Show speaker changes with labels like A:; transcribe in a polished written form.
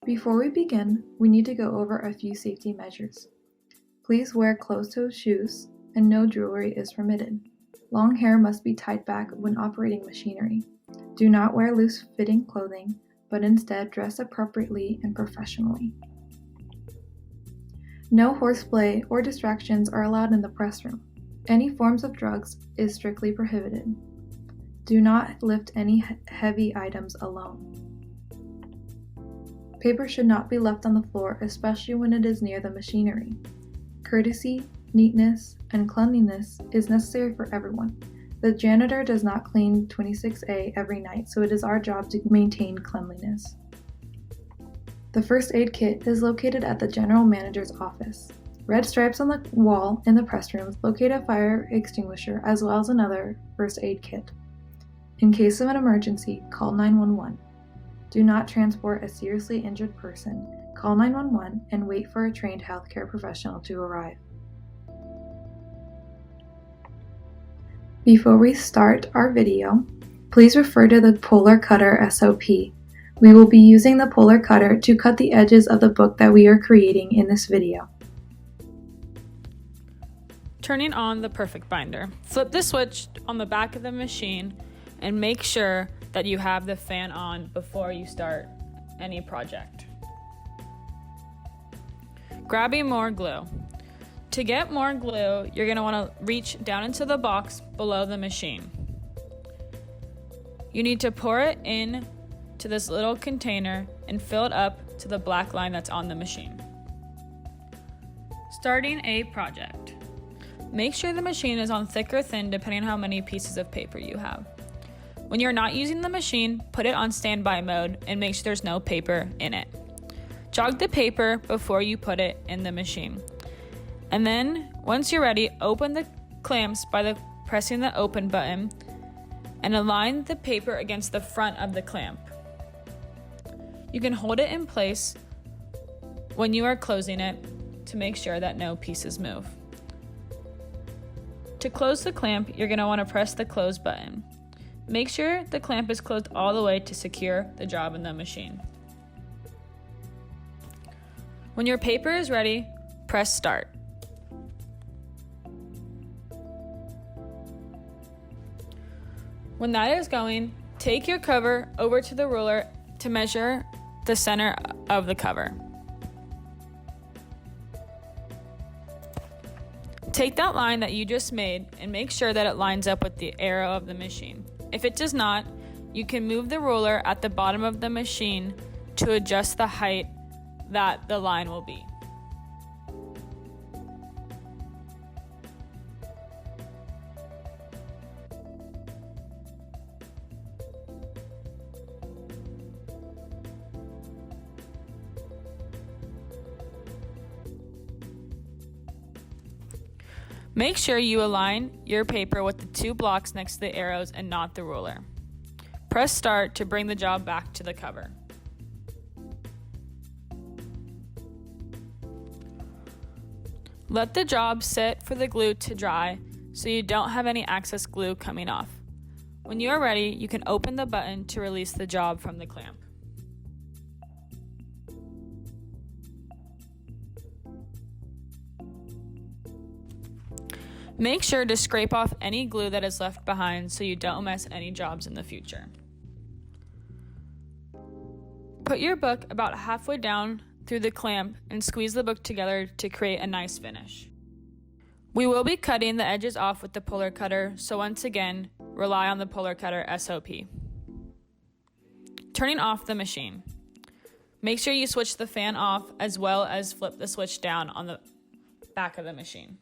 A: Before we begin, we need to go over a few safety measures. Please wear closed-toed shoes and no jewelry is permitted. Long hair must be tied back when operating machinery. Do not wear loose-fitting clothing, but instead dress appropriately and professionally. No horseplay or distractions are allowed in the press room. Any forms of drugs is strictly prohibited. Do not lift any heavy items alone. Paper should not be left on the floor, especially when it is near the machinery. Courtesy, neatness, and cleanliness is necessary for everyone. The janitor does not clean 26A every night, so it is our job to maintain cleanliness. The first aid kit is located at the general manager's office. Red stripes on the wall in the press rooms locate a fire extinguisher as well as another first aid kit. In case of an emergency, call 911. Do not transport a seriously injured person. Call 911 and wait for a trained healthcare professional to arrive. Before we start our video, please refer to the Polar Cutter SOP. We will be using the Polar Cutter to cut the edges of the book that we are creating in this video.
B: Turning on the perfect binder. Flip the switch on the back of the machine and make sure that you have the fan on before you start any project. Grabbing more glue. To get more glue, you're going to want to reach down into the box below the machine. You need to pour it in to this little container and fill it up to the black line that's on the machine. Starting a project. Make sure the machine is on thick or thin depending on how many pieces of paper you have. When you're not using the machine, put it on standby mode and make sure there's no paper in it. Jog the paper before you put it in the machine. And then, once you're ready, open the clamps by pressing the open button and align the paper against the front of the clamp. You can hold it in place when you are closing it to make sure that no pieces move. To close the clamp, you're going to want to press the close button. Make sure the clamp is closed all the way to secure the job in the machine. When your paper is ready, press start. When that is going, take your cover over to the ruler to measure the center of the cover. Take that line that you just made and make sure that it lines up with the arrow of the machine. If it does not, you can move the ruler at the bottom of the machine to adjust the height that the line will be. Make sure you align your paper with the two blocks next to the arrows and not the ruler. Press start to bring the job back to the cover. Let the job sit for the glue to dry so you don't have any excess glue coming off. When you are ready, you can open the button to release the job from the clamp. Make sure to scrape off any glue that is left behind so you don't mess any jobs in the future. Put your book about halfway down through the clamp and squeeze the book together to create a nice finish. We will be cutting the edges off with the Polar Cutter, so once again, rely on the Polar Cutter SOP. Turning off the machine. Make sure you switch the fan off as well as flip the switch down on the back of the machine.